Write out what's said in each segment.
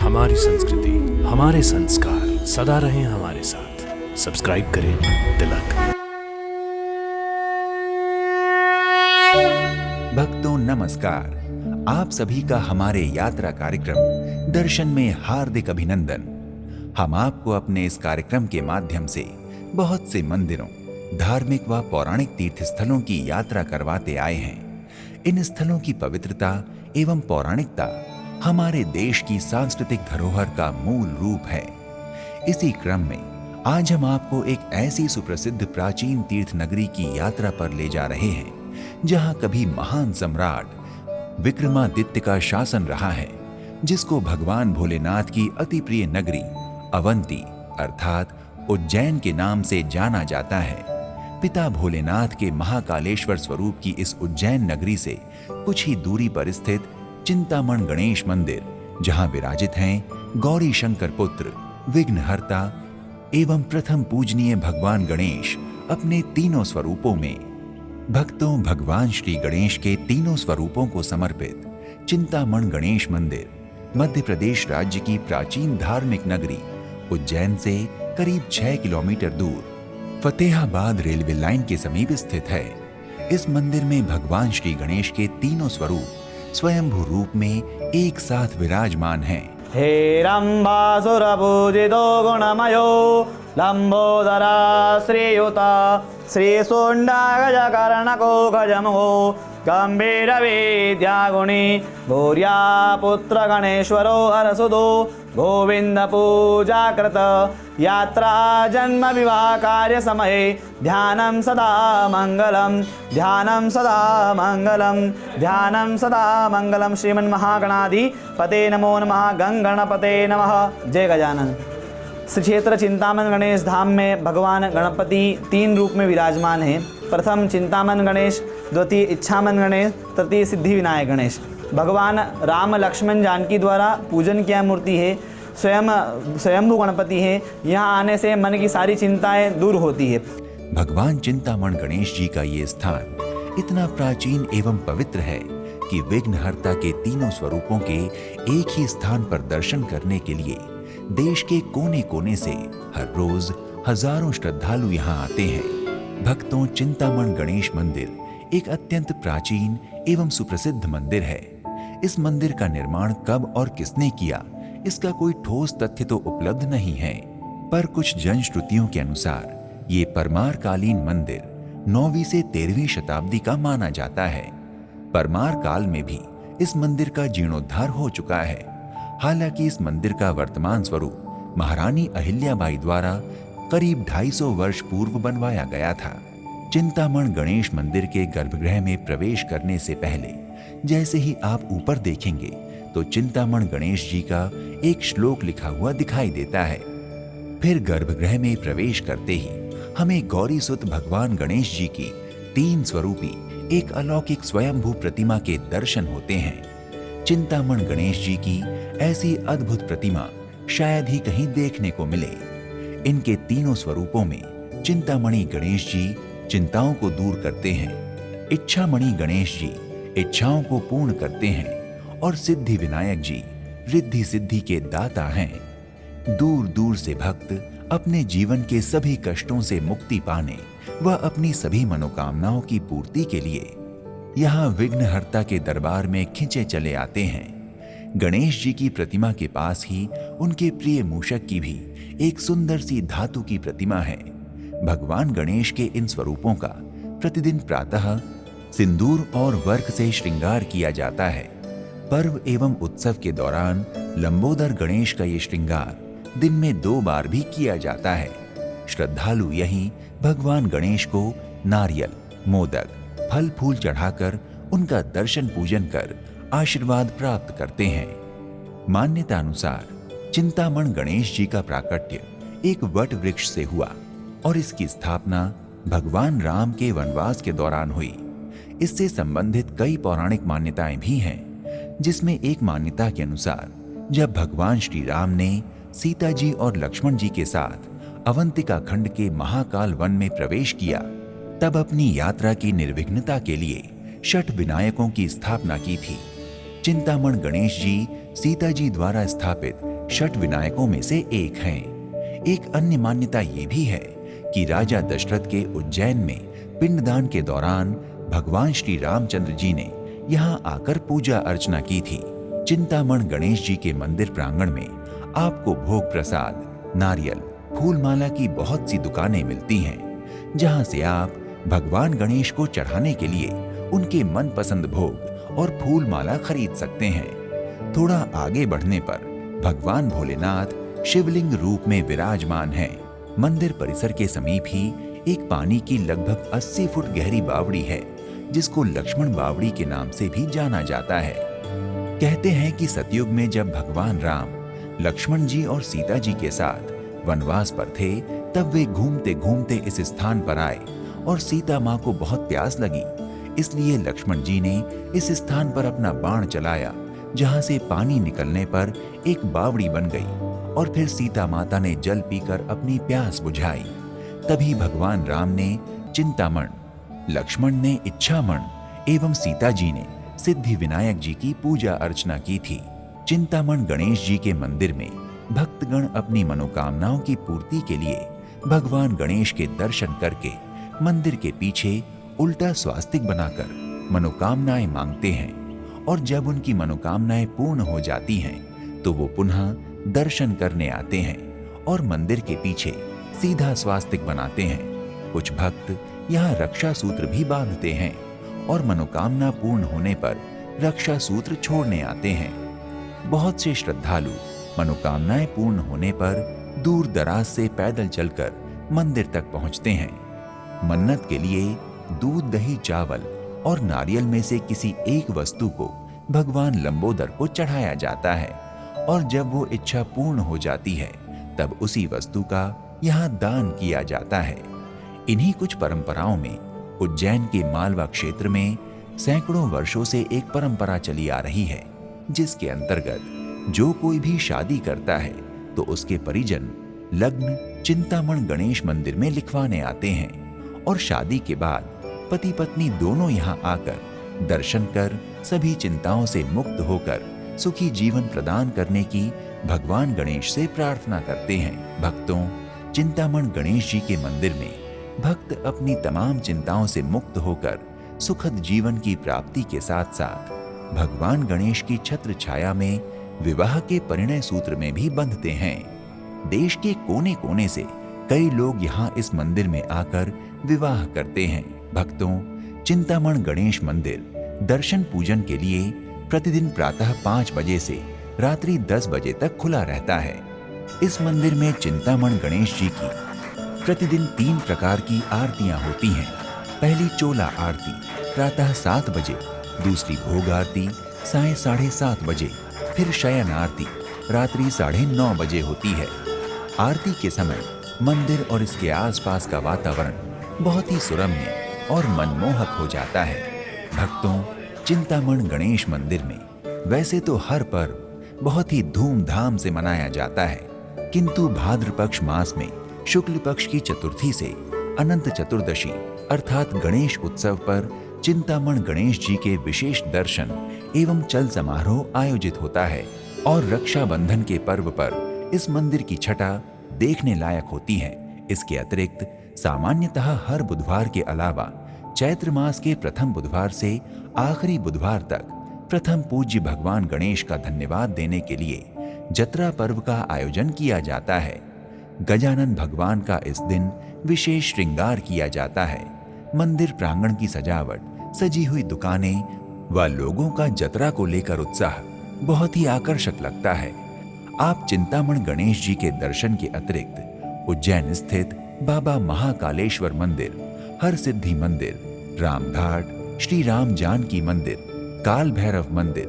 हमारी संस्कृति, हमारे संस्कार सदा रहें हमारे साथ। सब्सक्राइब करें तिलक। भक्तों नमस्कार। आप सभी का हमारे यात्रा कार्यक्रम दर्शन में हार्दिक अभिनंदन। हम आपको अपने इस कार्यक्रम के माध्यम से बहुत से मंदिरों, धार्मिक व पौराणिक तीर्थ स्थलों की यात्रा करवाते आए हैं। इन स्थलों की पवित्रता एवं पौराणिकता हमारे देश की सांस्कृतिक धरोहर का मूल रूप है। इसी क्रम में आज हम आपको एक ऐसी सुप्रसिद्ध प्राचीन तीर्थ नगरी की यात्रा पर ले जा रहे हैं जहां कभी महान सम्राट विक्रमादित्य का शासन रहा है, जिसको भगवान भोलेनाथ की अति प्रिय नगरी अवंती अर्थात उज्जैन के नाम से जाना जाता है। पिता भोलेनाथ के महाकालेश्वर स्वरूप की इस उज्जैन नगरी से कुछ ही दूरी पर स्थित चिंतामण गणेश मंदिर, जहां विराजित हैं गौरी शंकर पुत्र विघ्नहर्ता एवं प्रथम पूजनीय भगवान गणेश अपने तीनों स्वरूपों में। भक्तों, भगवान श्री गणेश के तीनों स्वरूपों को समर्पित चिंतामण गणेश मंदिर मध्य प्रदेश राज्य की प्राचीन धार्मिक नगरी उज्जैन से करीब 6 किलोमीटर दूर फतेहाबाद रेलवे लाइन के समीप स्थित है। इस मंदिर में भगवान श्री गणेश के तीनों स्वरूप स्वयंभू रूप में एक साथ विराजमान हैं। हेरम्बासुरपूजितो गुणमयो लंबोदरा श्रीयुता श्रीशूण्डगजकर्णको गजमुखो गम्भीरविद्यागुणी गौर्या पुत्र गणेश्वरो हरसुतो गोविंद पूजा कृत यात्रा जन्म विवाह कार्य समये ध्यानं सदा मंगलम ध्यानं सदा मंगलम ध्यानं सदा मंगलम। श्रीमन्महागणाधिपते नमो नमः। गंगणपते नमः। जय गजानन। श्री क्षेत्र चिंतामन गणेश धाम में भगवान गणपति 3 रूप में विराजमान हैं। प्रथम चिंतामन गणेश, द्वितीय इच्छामन गणेश, तृतीय सिद्धि विनायक गणेश। भगवान राम लक्ष्मण जानकी द्वारा पूजन किया मूर्ति है। स्वयंभू गणपति है। यहाँ आने से मन की सारी चिंताएं दूर होती है। भगवान चिंतामण गणेश जी का ये स्थान इतना प्राचीन एवं पवित्र है कि विघ्नहर्ता के तीनों स्वरूपों के एक ही स्थान पर दर्शन करने के लिए देश के कोने कोने से हर रोज हजारों श्रद्धालु यहाँ आते हैं। भक्तों, चिंतामण गणेश मंदिर एक अत्यंत प्राचीन एवं सुप्रसिद्ध मंदिर है। इस मंदिर का निर्माण कब और किसने किया, इसका कोई ठोस तथ्य तो उपलब्ध नहीं है, पर कुछ जनश्रुतियों के अनुसार ये परमार कालीन मंदिर 9वीं से 13वीं शताब्दी का माना जाता है। परमार काल में भी इस मंदिर का जीर्णोद्धार हो चुका है। हालांकि इस मंदिर का वर्तमान स्वरूप महारानी अहिल्याबाई द्वारा करीब 250 वर्ष पूर्व बनवाया गया था। चिंतामण गणेश मंदिर के गर्भगृह में प्रवेश करने से पहले जैसे ही आप ऊपर देखेंगे तो चिंतामण गणेश जी का एक श्लोक लिखा हुआ दिखाई देता है। फिर गर्भगृह में प्रवेश करते ही हमें गौरी सुत भगवान गणेश जी की 3 स्वरूपी एक अलौकिक स्वयंभू प्रतिमा के दर्शन होते हैं। चिंतामण गणेश जी की ऐसी अद्भुत प्रतिमा शायद ही कहीं देखने को मिले। इनके तीनों स्वरूपों में चिंतामणि गणेश जी चिंताओं को दूर करते हैं, इच्छामणि गणेश जी इच्छाओं को पूर्ण करते हैं और सिद्धि विनायक जी रिद्धि सिद्धि के दाता हैं। दूर दूर से भक्त अपने जीवन के सभी कष्टों से मुक्ति पाने व अपनी सभी मनोकामनाओं की पूर्ति के लिए यहाँ विघ्नहर्ता के दरबार में खिंचे चले आते हैं। गणेश जी की प्रतिमा के पास ही उनके प्रिय मूषक की भी एक सुंदर सी धातु की प्रतिमा है। भगवान गणेश के इन स्वरूपों का प्रतिदिन प्रातः सिंदूर और वर्क से श्रृंगार किया जाता है। पर्व एवं उत्सव के दौरान लंबोदर गणेश का ये श्रृंगार दिन में 2 बार भी किया जाता है। श्रद्धालु यहीं भगवान गणेश को नारियल, मोदक, फल फूल चढ़ाकर उनका दर्शन पूजन कर आशीर्वाद प्राप्त करते हैं। मान्यता अनुसार चिंतामण गणेश जी का प्राकट्य एक वट वृक्ष से हुआ और इसकी स्थापना भगवान राम के वनवास के दौरान हुई। इससे संबंधित कई पौराणिक मान्यताएं भी हैं, जिसमें एक मान्यता के अनुसार जब भगवान श्री राम ने सीता जी और लक्ष्मण जी के साथ अवंतिका खंड के महाकाल वन में प्रवेश किया, तब अपनी यात्रा की निर्विघ्नता के लिए षट विनायकों की स्थापना की थी। चिंतामण गणेश जी सीता जी द्वारा स्थापित षट विनायकों में से एक हैं। एक अन्य मान्यता ये भी है कि राजा दशरथ के उज्जैन में पिंडदान के दौरान भगवान श्री रामचंद्र जी ने यहाँ आकर पूजा अर्चना की थी। चिंतामण गणेश जी के मंदिर प्रांगण में आपको भोग प्रसाद, नारियल, फूल माला की बहुत सी दुकानें मिलती हैं, जहां से आप भगवान गणेश को चढ़ाने के लिए उनके मनपसंद भोग और फूल माला खरीद सकते हैं। थोड़ा आगे बढ़ने पर भगवान भोलेनाथ शिवलिंग रूप में विराजमान हैं। मंदिर परिसर के समीप ही एक पानी की लगभग 80 फुट गहरी बावड़ी है, जिसको लक्ष्मण बावड़ी के नाम से भी जाना जाता है। कहते हैं कि सतयुग में जब भगवान राम लक्ष्मण जी और सीता जी के साथ वनवास पर थे, तब वे घूमते घूमते इस स्थान पर आए और सीता माँ को बहुत प्यास लगी, इसलिए लक्ष्मण जी ने इस स्थान पर अपना बाण चलाया, जहां से पानी निकलने पर एक बावड़ी बन गई और फिर सीता माता ने जल पीकर अपनी प्यास बुझाई। तभी भगवान राम ने चिंतामण, लक्ष्मण ने इच्छामण एवं सीता जी ने सिद्धि विनायक जी की पूजा अर्चना की थी। चिंतामण गणेश जी के मंदिर में भक्तगण अपनी मनोकामनाओं की पूर्ति के लिए भगवान गणेश के दर्शन करके मंदिर के पीछे उल्टा स्वास्तिक बनाकर मनोकामनाएं मांगते हैं, और जब उनकी मनोकामनाएं पूर्ण हो जाती हैं तो वो पुनः दर्शन करने आते हैं और मंदिर के पीछे सीधा स्वास्तिक बनाते हैं। कुछ भक्त यहाँ रक्षा सूत्र भी बांधते हैं और मनोकामना पूर्ण होने पर रक्षा सूत्र छोड़ने आते हैं। बहुत से श्रद्धालु मनोकामनाएं पूर्ण होने पर दूर दराज से पैदल चलकर मंदिर तक पहुंचते हैं। मन्नत के लिए दूध, दही, चावल और नारियल में से किसी एक वस्तु को भगवान लंबोदर को चढ़ाया जाता है, और जब वो इच्छा पूर्ण हो जाती है तब उसी वस्तु का यहाँ दान किया जाता है। इन्हीं कुछ परंपराओं में उज्जैन के मालवा क्षेत्र में सैकड़ों वर्षों से एक परंपरा चली आ रही है, जिसके अंतर्गत जो कोई भी शादी करता है तो उसके परिजन लग्न चिंतामण गणेश मंदिर में लिखवाने आते हैं, और शादी के बाद पति पत्नी दोनों यहाँ आकर दर्शन कर सभी चिंताओं से मुक्त होकर सुखी जीवन प्रदान करने की भगवान गणेश से प्रार्थना करते हैं। भक्तों, चिंतामण गणेश जी के मंदिर में भक्त अपनी तमाम चिंताओं से मुक्त होकर सुखद जीवन की प्राप्ति के साथ साथ भगवान गणेश की छत्र छाया में विवाह के परिणय सूत्र में भी बंधते हैं। देश के कोने कोने से कई लोग यहाँ इस मंदिर में आकर विवाह करते हैं। भक्तों, चिंतामण गणेश मंदिर दर्शन पूजन के लिए प्रतिदिन प्रातः 5 बजे से रात्रि 10 बजे तक खुला रहता है। इस मंदिर में चिंतामण गणेश जी की प्रतिदिन 3 प्रकार की आरतियां होती हैं। पहली चोला आरती प्रातः 7 बजे, दूसरी भोग आरती साय 7:30 बजे, फिर शयन आरती रात्रि 9:30 बजे होती है। आरती के समय मंदिर और इसके आसपास का वातावरण बहुत ही सुरम्य और मनमोहक हो जाता है। भक्तों, चिंतामण गणेश मंदिर में वैसे तो हर पर्व बहुत ही धूमधाम से मनाया जाता है, किंतु भाद्र पक्ष मास में शुक्ल पक्ष की चतुर्थी से अनंत चतुर्दशी अर्थात गणेश उत्सव पर चिंतामण गणेश जी के विशेष दर्शन एवं चल समारोह आयोजित होता है, और रक्षाबंधन के पर्व पर इस मंदिर की छटा देखने लायक होती है। इसके अतिरिक्त सामान्यतः हर बुधवार के अलावा चैत्र मास के प्रथम बुधवार से आखिरी बुधवार तक प्रथम पूज्य भगवान गणेश का धन्यवाद देने के लिए जत्रा पर्व का आयोजन किया जाता है। गजानन भगवान का इस दिन विशेष श्रृंगार किया जाता है। मंदिर प्रांगण की सजावट, सजी हुई दुकानें व लोगों का जत्रा को लेकर उत्साह बहुत ही आकर्षक लगता है। आप चिंतामण गणेश जी के दर्शन के अतिरिक्त उज्जैन स्थित बाबा महाकालेश्वर मंदिर, हर सिद्धि मंदिर, रामघाट, श्री राम जानकी मंदिर, काल भैरव मंदिर,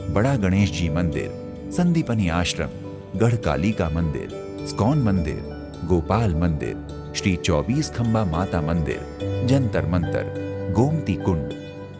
बड़ा गणेश जी मंदिर, संदीपनी आश्रम, गढ़कालिका मंदिर, स्कॉन मंदिर, गोपाल मंदिर, श्री 24 खंबा माता मंदिर, जंतर मंतर, गोमती कुंड,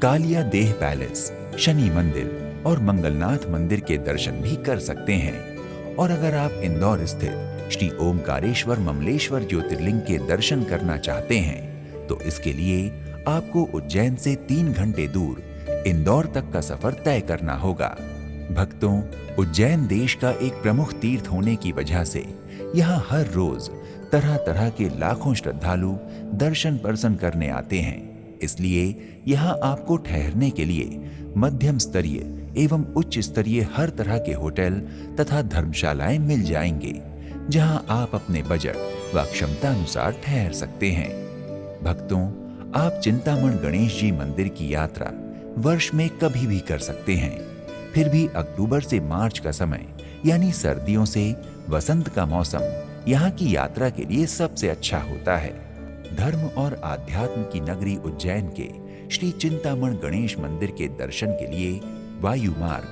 कालिया देह पैलेस, शनि मंदिर और मंगलनाथ मंदिर के दर्शन भी कर सकते हैं। और अगर आप इंदौर स्थित श्री ओमकारेश्वर ममलेश्वर ज्योतिर्लिंग के दर्शन करना चाहते हैं तो इसके लिए आपको उज्जैन से 3 घंटे दूर इंदौर तक का सफर तय करना होगा। भक्तों, उज्जैन देश का एक प्रमुख तीर्थ होने की वजह से यहाँ हर रोज तरह तरह के लाखों श्रद्धालु दर्शन पर्सन करने आते हैं। इसलिए यहाँ आपको ठहरने के लिए मध्यम स्तरीय एवं उच्च स्तरीय हर तरह के होटल तथा धर्मशालाएं मिल जाएंगे, जहाँ आप अपने बजट व क्षमता अनुसार ठहर सकते हैं। भक्तों, आप चिंतामण गणेश जी मंदिर की यात्रा वर्ष में कभी भी कर सकते हैं। फिर भी अक्टूबर से मार्च का समय यानी सर्दियों से वसंत का मौसम यहाँ की यात्रा के लिए सबसे अच्छा होता है। धर्म और आध्यात्म की नगरी उज्जैन के श्री चिंतामण गणेश मंदिर के दर्शन के लिए वायु मार्ग,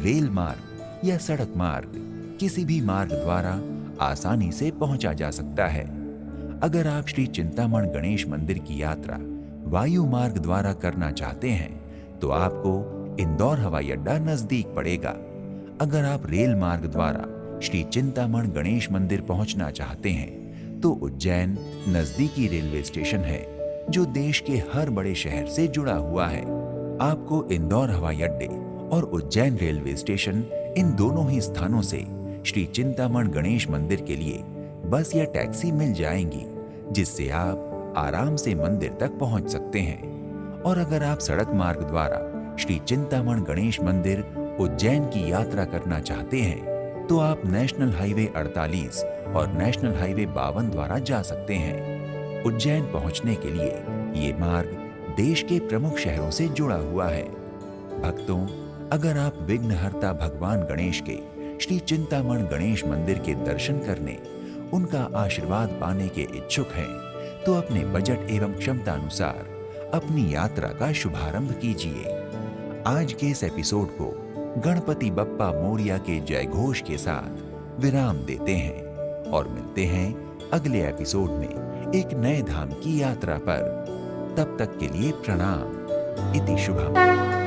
रेल मार्ग या सड़क मार्ग किसी भी मार्ग द्वारा आसानी से पहुंचा जा सकता है। अगर आप श्री चिंतामण गणेश मंदिर की यात्रा वायु मार्ग द्वारा करना चाहते हैं तो आपको इंदौर हवाई अड्डा नजदीक पड़ेगा। अगर आप रेल मार्ग द्वारा श्री चिंतामण गणेश मंदिर पहुंचना चाहते हैं तो उज्जैन नजदीकी रेलवे स्टेशन है, जो देश के हर बड़े शहर से जुड़ा हुआ है। आपको इंदौर हवाई अड्डे और उज्जैन रेलवे स्टेशन इन दोनों ही स्थानों से श्री चिंतामण गणेश मंदिर के लिए बस या टैक्सी मिल जाएंगी, जिससे आप आराम से मंदिर तक पहुंच सकते हैं। और अगर आप सड़क मार्ग द्वारा श्री चिंतामण गणेश मंदिर उज्जैन की यात्रा करना चाहते हैं तो आप नेशनल हाईवे 48 और नेशनल हाईवे 52 द्वारा जा सकते हैं। उज्जैन पहुंचने के लिए ये मार्ग देश के प्रमुख शहरों से जुड़ा हुआ है। भक्तों, अगर आप विघ्नहर्ता भगवान गणेश के श्री चिंतामण गणेश मंदिर के दर्शन करने, उनका आशीर्वाद पाने के इच्छुक हैं तो अपने बजट एवं क्षमता अनुसार अपनी यात्रा का शुभारंभ कीजिए। आज के इस एपिसोड को गणपति बप्पा मोरिया के जय घोष के साथ विराम देते हैं और मिलते हैं अगले एपिसोड में एक नए धाम की यात्रा पर। तब तक के लिए प्रणाम। इति शुभम।